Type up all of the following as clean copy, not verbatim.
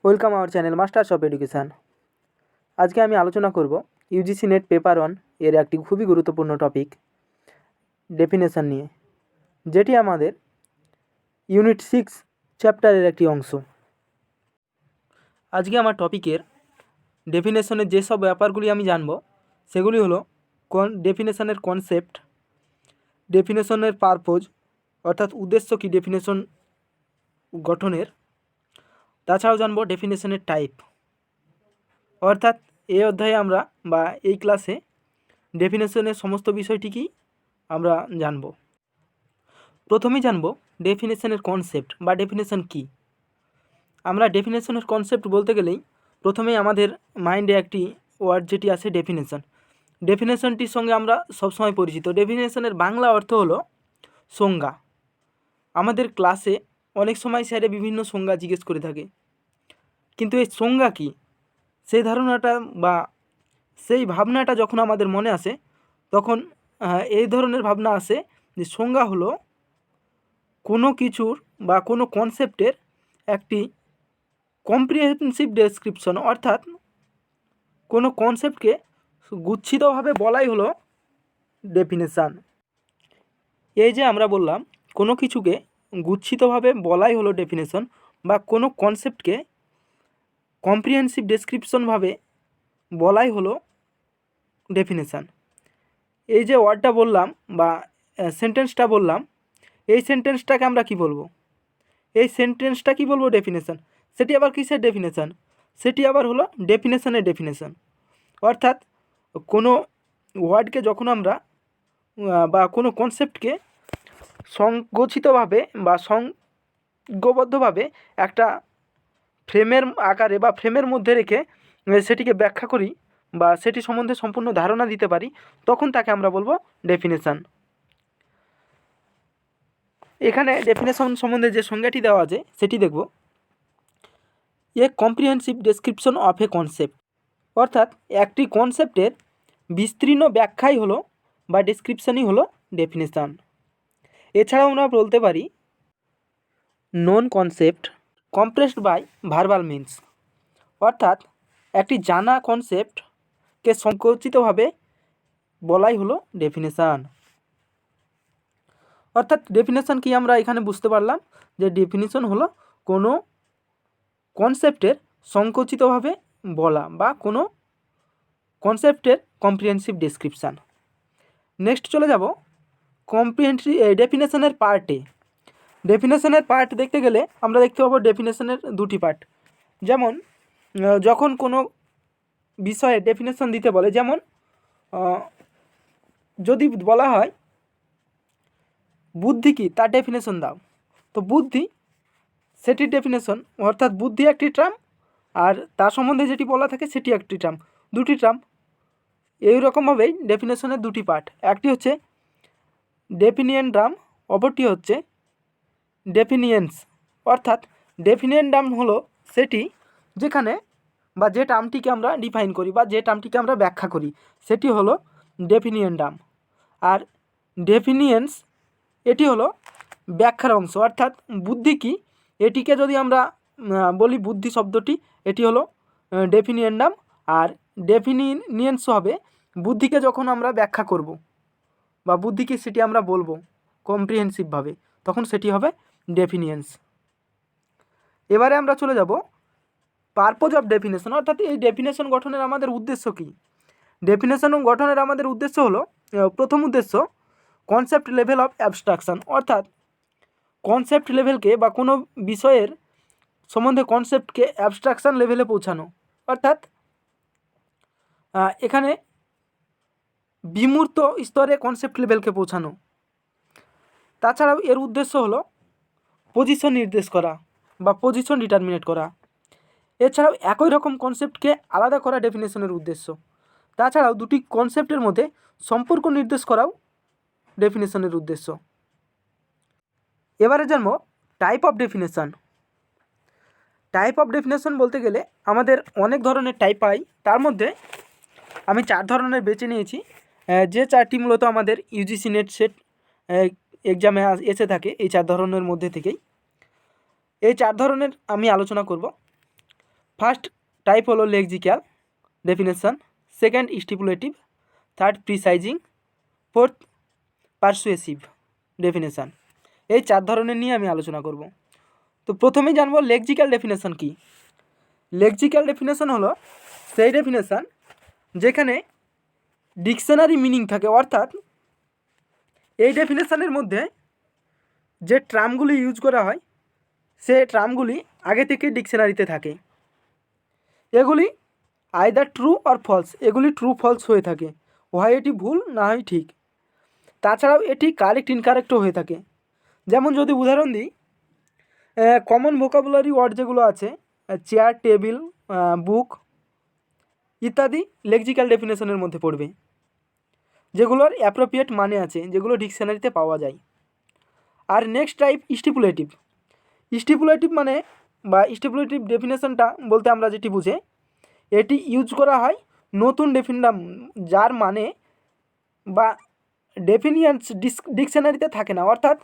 Welcome our channel masters of education. আজকে আমি আলোচনা করব ইউজিসি নেট পেপার 1 এর একটি খুবই গুরুত্বপূর্ণ টপিক ডেফিনেশন নিয়ে, যেটি আমাদের ইউনিট 6 চ্যাপ্টারের একটি অংশ। আজকে আমার টপিকের ডেফিনেশনের যেসব ব্যাপারগুলি আমি জানব সেগুলি হলো ডেফিনেশনের কনসেপ্ট, ডেফিনেশনের পারপোজ অর্থাৎ উদ্দেশ্য কী ডেফিনেশন গঠনের, তাছাড়াও জানব ডেফিনেশনের টাইপ। অর্থাৎ এই অধ্যায়ে আমরা বা এই ক্লাসে ডেফিনেশনের সমস্ত বিষয়টিকেই আমরা জানব। প্রথমেই জানব ডেফিনেশনের কনসেপ্ট বা ডেফিনেশন কী। আমরা ডেফিনেশনের কনসেপ্ট বলতে গেলেই প্রথমেই আমাদের মাইন্ডে একটি ওয়ার্ড যেটি আছে ডেফিনেশন। ডেফিনেশনটির সঙ্গে আমরা সবসময় পরিচিত। ডেফিনেশনের বাংলা অর্থ হলো সংজ্ঞা। আমাদের ক্লাসে অনেক সময় স্যারে বিভিন্ন সংজ্ঞা জিজ্ঞেস করে থাকে, কিন্তু এই সংজ্ঞা কী সেই ধারণাটা বা সেই ভাবনাটা যখন আমাদের মনে আসে তখন এই ধরনের ভাবনা আসে যে সংজ্ঞা হলো কোনো কিছুর বা কোনো কনসেপ্টের একটি কম্প্রিহেনসিভ ডেসক্রিপশন, অর্থাৎ কোনো কনসেপ্টকে গুচ্ছিতভাবে বলাই হলো ডেফিনেশান। এই যে আমরা বললাম কোনো কিছুকে গুচ্ছিতভাবে বলাই হলো ডেফিনেশন, বা কোনো কনসেপ্টকে কম্প্রিহেনসিভ ডেসক্রিপশনভাবে বলাই হলো ডেফিনেশান। এই যে ওয়ার্ডটা বললাম বা সেন্টেন্সটা বললাম, এই সেন্টেন্সটাকে আমরা কি বলবো? এই সেন্টেন্সটা কি বলবো? ডেফিনেশান। সেটি আবার কিসের ডেফিনেশান? সেটি আবার হলো ডেফিনেশানের ডেফিনেশান। অর্থাৎ কোনো ওয়ার্ডকে যখন আমরা বা কোনো কনসেপ্টকে সংগঠিতভাবে বা সংজ্ঞবদ্ধভাবে একটা ফ্রেমের আকারে বা ফ্রেমের মধ্যে রেখে সেটিকে ব্যাখ্যা করি বা সেটি সম্বন্ধে সম্পূর্ণ ধারণা দিতে পারি, তখন তাকে আমরা বলবো ডেফিনেশান। এখানে ডেফিনেশন সম্বন্ধে যে সংজ্ঞাটি দেওয়া আছে সেটি দেখব। A comprehensive description of a concept, অর্থাৎ একটি কনসেপ্টের বিস্তীর্ণ ব্যাখ্যাই হলো বা ডেসক্রিপশনই হলো ডেফিনেশান। এছাড়াও আমরা বলতে পারি non concept compressed by verbal means, অর্থাৎ একটি জানা কনসেপ্টকে সংকুচিতভাবে বলাই হলো ডেফিনেশান। অর্থাৎ ডেফিনেশান কি আমরা এখানে বুঝতে পারলাম যে ডেফিনেশন হলো কোনো কনসেপ্টের সংকুচিতভাবে বলা বা কোনো কনসেপ্টের কম্প্রিহেনসিভ ডেসক্রিপশান। নেক্সট চলে যাব ডেফিনেশনের পার্টে। ডেফিনেশনের পার্ট দেখতে গেলে আমরা দেখতে পাবো ডেফিনেশনের দুটি পার্ট। যেমন যখন কোনো বিষয়ে ডেফিনেশন দিতে বলে, যেমন যদি বলা হয় বুদ্ধি কী তার ডেফিনেশন দাও, তো বুদ্ধি সেটির ডেফিনেশন, অর্থাৎ বুদ্ধি একটি টার্ম আর তার সম্বন্ধে যেটি বলা থাকে সেটি একটি টার্ম, দুটি টার্ম। এইরকমভাবেই ডেফিনেশনের দুটি পার্ট, একটি হচ্ছে ডেফিনিয়েন্ডাম, অপরটি হচ্ছে ডেফিনিয়েন্স। অর্থাৎ ডেফিনিয়েন্ডাম হলো সেটি যেখানে বা যে টার্মটিকে আমরা ডিফাইন করি বা যে টার্মটিকে আমরা ব্যাখ্যা করি সেটি হলো ডেফিনিয়েন্ডাম। আর ডেফিনিয়েন্স এটি হলো ব্যাখ্যার অংশ, অর্থাৎ বুদ্ধি কী এটিকে যদি আমরা বলি বুদ্ধি শব্দটি, এটি হলো ডেফিনিয়েন্ডাম। আর ডেফিনিয়েন্স হবে বুদ্ধিকে যখন আমরা ব্যাখ্যা করব বা বুদ্ধিকে সেটি আমরা বলবো কম্প্রিহেনসিভভাবে, তখন সেটি হবে ডেফিনিয়েন্স। এবারে আমরা চলে যাব পারপোজ অফ ডেফিনেশন, অর্থাৎ এই ডেফিনেশন গঠনের আমাদের উদ্দেশ্য কী। ডেফিনেশন গঠনের আমাদের উদ্দেশ্য হলো, প্রথম উদ্দেশ্য কনসেপ্ট লেভেল অফ অ্যাবস্ট্রাকশন, অর্থাৎ কনসেপ্ট লেভেলকে বা কোনো বিষয়ের সম্বন্ধে কনসেপ্টকে অ্যাবস্ট্রাকশান লেভেলে পৌঁছানো, অর্থাৎ এখানে বিমূর্ত স্তরে কনসেপ্ট লেভেলকে পৌঁছানো। তাছাড়াও এর উদ্দেশ্য হলো পজিশন নির্দেশ করা বা পজিশন ডিটারমিনেট করা। এছাড়াও একই রকম কনসেপ্টকে আলাদা করা ডেফিনেশনের উদ্দেশ্য। তাছাড়াও দুটি কনসেপ্টের মধ্যে সম্পর্ক নির্দেশ করাও ডেফিনেশনের উদ্দেশ্য। এবারে জানবো type of definition. Type of definition বলতে গেলে আমাদের অনেক ধরনের টাইপ পাই, তার মধ্যে আমি 4 ধরনের বেছে নিয়েছি, যে 4টি মূলত আমাদের ইউজিসি নেট সেট এক্সামে এসে থাকে। এই 4 ধরনের মধ্যে থেকেই এই 4 ধরনের আমি আলোচনা করব। ফার্স্ট টাইপ হলো lexical definition, second stipulative, third precising, fourth persuasive definition. এই 4 ধরনের নিয়ে আমি আলোচনা করব। তো প্রথমেই জানবো লেক্সিক্যাল ডেফিনেশন কি। লেক্সিক্যাল ডেফিনেশন হলো সেই ডেফিনেশন যেখানে ডিকশনারি মিনিং থাকে, অর্থাৎ এই ডেফিনেশনের মধ্যে যে টার্মগুলি ইউজ করা হয় সে টার্মগুলি আগে থেকে ডিকশনারিতে থাকে। এগুলি আইদার ট্রু অর ফলস, এগুলি ট্রু ফলস হয়ে থাকে, হয় এটি ভুল না হয় ঠিক। তাছাড়াও এটি কারেক্ট ইনকারেক্টও হয়ে থাকে। যেমন যদি উদাহরণ দিই, কমন ভোকাবুলারি ওয়ার্ড যেগুলো আছে, চেয়ার, টেবিল, বুক ইত্যাদি লেক্সিক্যাল ডেফিনেশনের মধ্যে পড়বে, যেগুলোর অ্যাপ্রোপ্রিয়েট মানে আছে, যেগুলো ডিকশনারিতে পাওয়া যায়। আর নেক্সট টাইপ স্টিপুলেটিভ। স্টিপুলেটিভ মানে বা স্টিপুলেটিভ ডেফিনেশনটা বলতে আমরা যেটি বুঝে, এটি ইউজ করা হয় নতুন ডেফিনিশন যার মানে বা ডেফিনিশনস ডিকশনারিতে থাকে না, অর্থাৎ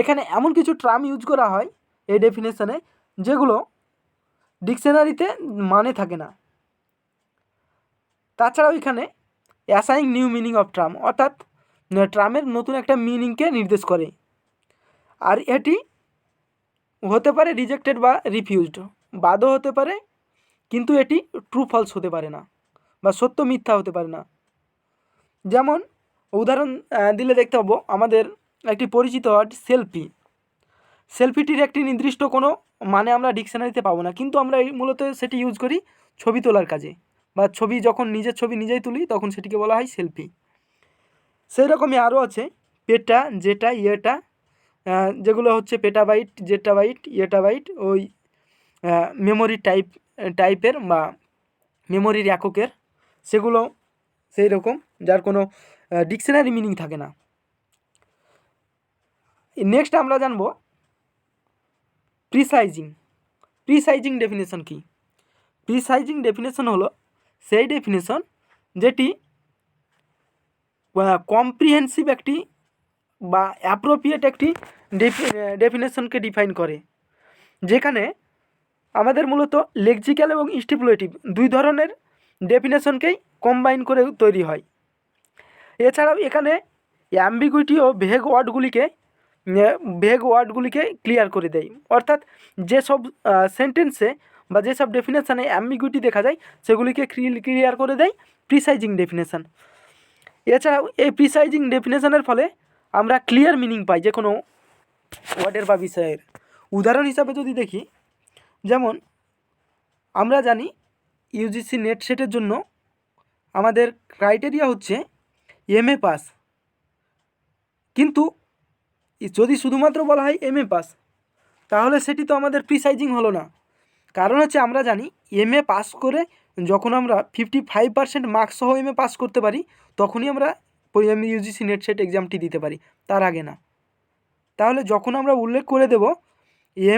এখানে এমন কিছু টার্ম ইউজ করা হয় এই ডেফিনেশনে যেগুলো ডিকশনারিতে মানে থাকে না। তাছাড়াও এখানে অ্যাসাইং নিউ মিনিং অফ টার্ম, অর্থাৎ টার্মের নতুন একটা মিনিংকে নির্দেশ করে। আর এটি হতে পারে রিজেক্টেড বা রিফিউজড, বাদও হতে পারে, কিন্তু এটি ট্রু ফলস হতে পারে না বা সত্য মিথ্যা হতে পারে না। যেমন উদাহরণ দিলে দেখতে পাবো আমাদের একটি পরিচিত ওয়ার্ড সেলফি। সেলফিটির একটি নির্দিষ্ট কোনো মানে আমরা ডিকশনারিতে পাবো না, কিন্তু আমরা মূলত সেটি ইউজ করি ছবি তোলার কাজে, বা ছবি যখন নিজের ছবি নিজেই তুলি তখন সেটিকে বলা হয় সেলফি। সেই রকমই আরও আছে পেটা, যেটা, ইয়েটা, যেগুলো হচ্ছে পেটাবাইট, জেটাবাইট, ইয়েটাবাইট, ওই মেমোরি টাইপের বা মেমোরির এককের, সেগুলো সেই রকম যার কোনো ডিকশনারি মিনিং থাকে না। নেক্সট আমরা জানবো প্রিসাইজিং। প্রিসাইজিং ডেফিনেশন কি। প্রিসাইজিং ডেফিনেশন হলো সেই ডেফিনেশন যেটি কম্প্রিহেন্সিভ একটি বা অ্যাপ্রোপ্রিয়েট একটি ডেফিনেশনকে ডিফাইন করে, যেখানে আমাদের মূলত লেক্সিক্যাল এবং স্টিপুলেটিভ দুই ধরনের ডেফিনেশনকেই কম্বাইন করে তৈরি হয়। এছাড়াও এখানে অ্যাম্বিগুইটি ও ভেগ ওয়ার্ডগুলিকে ক্লিয়ার করে দেয়, অর্থাৎ যেসব সেন্টেন্সে বা যেসব ডেফিনেশানে অ্যাম্বিগুইটি দেখা যায় সেগুলিকে ক্লিয়ার করে দেয় প্রিসাইজিং ডেফিনেশান। এছাড়াও এই প্রিসাইজিং ডেফিনেশানের ফলে আমরা ক্লিয়ার মিনিং পাই যে কোনো ওয়ার্ডের বা বিষয়ের। উদাহরণ হিসাবে যদি দেখি, যেমন আমরা জানি ইউজিসি নেট সেটের জন্য আমাদের ক্রাইটেরিয়া হচ্ছে MA পাস, কিন্তু যদি শুধুমাত্র বলা হয় MA পাস তাহলে সেটি তো আমাদের প্রিসাইজিং হলো না। কারণ হচ্ছে আমরা জানি MA পাস করে যখন আমরা 55% মার্কস সহ MA পাস করতে পারি তখনই আমরা ইউজিসি নেট সেট এক্সামটি দিতে পারি, তার আগে না। তাহলে যখন আমরা উল্লেখ করে দেব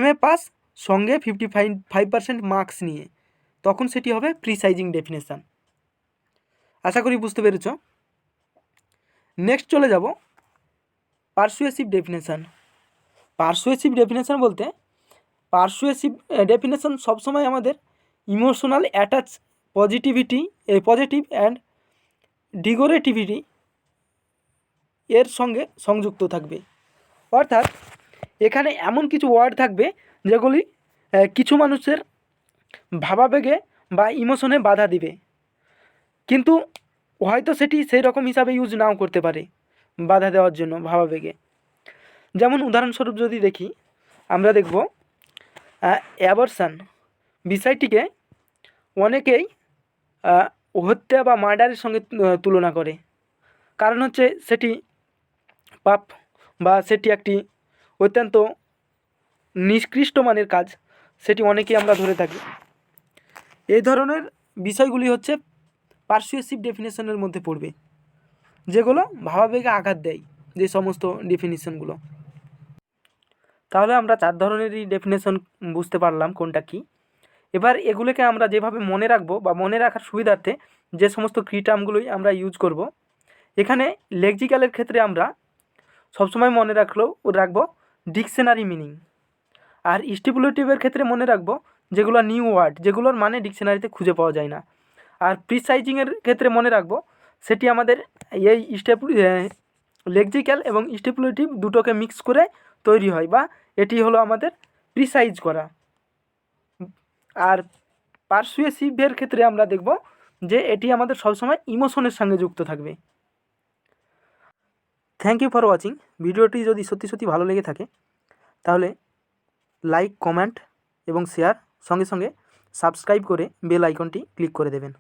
MA পাস সঙ্গে 55% মার্কস নিয়ে, তখন সেটি হবে প্রিসাইজিং ডেফিনেশান। আশা করি বুঝতে পেরেছ। নেক্সট চলে যাব পারসুয়েসিভ ডেফিনেশান। পারসুয়েসিভ ডেফিনেশান বলতে পারসুয়েসিভ ডেফিনেশান সবসময় আমাদের ইমোশনাল অ্যাটাচ পজিটিভ অ্যান্ড ডিগোরেটিভিটি এর সঙ্গে সংযুক্ত থাকবে, অর্থাৎ এখানে এমন কিছু ওয়ার্ড থাকবে যেগুলি কিছু মানুষের ভাবাবেগে বা ইমোশনে বাধা দিবে, কিন্তু হয়তো সেটি সেই রকম হিসাবে ইউজ নাও করতে পারে বাধা দেওয়ার জন্য ভাবাবেগে। যেমন উদাহরণস্বরূপ যদি দেখি, আমরা দেখব অ্যাবরশন বিষয়টিকে অনেকেই হত্যা বা মার্ডারের সঙ্গে তুলনা করে, কারণ হচ্ছে সেটি পাপ বা সেটি একটি অত্যন্ত নিকৃষ্ট মানের কাজ, সেটি অনেকেই আমরা ধরে থাকি। এই ধরনের বিষয়গুলি হচ্ছে পারসুয়েসিভ ডেফিনেশনের মধ্যে পড়বে, যেগুলো ভাবাবেগে আঘাত দেয়, যে সমস্ত ডেফিনেশনগুলো। তাহলে আমরা 4 ধরনেরই ডেফিনেশন বুঝতে পারলাম কোনটা কি। এবার এগুলোকে আমরা যেভাবে মনে রাখবো বা মনে রাখার সুবিধার্থে যে সমস্ত কি টার্মগুলোই আমরা ইউজ করব, এখানে লেক্সিক্যালের ক্ষেত্রে আমরা সবসময় মনে রাখবো ডিকশনারি মিনিং, আর স্টিপুলেটিভের ক্ষেত্রে মনে রাখবো যেগুলো নিউ ওয়ার্ড, যেগুলোর মানে ডিকশনারিতে খুঁজে পাওয়া যায় না। আর প্রিসাইজিংয়ের ক্ষেত্রে মনে রাখবো সেটি আমাদের এই লেক্সিক্যাল এবং স্টেপুলেটিভ দুটোকে মিক্স করে তৈরি হয়, বা এটি হলো আমাদের প্রিসাইজ করা। আর পারসুয়েসিভের ক্ষেত্রে আমরা দেখব যে এটি আমাদের সবসময় ইমোশনের সঙ্গে যুক্ত থাকবে। Thank you for watching. ভিডিওটি যদি সত্যি সত্যি ভালো লেগে থাকে তাহলে লাইক, কমেন্ট এবং শেয়ার, সঙ্গে সঙ্গে সাবস্ক্রাইব করে বেল আইকনটি ক্লিক করে দেবেন।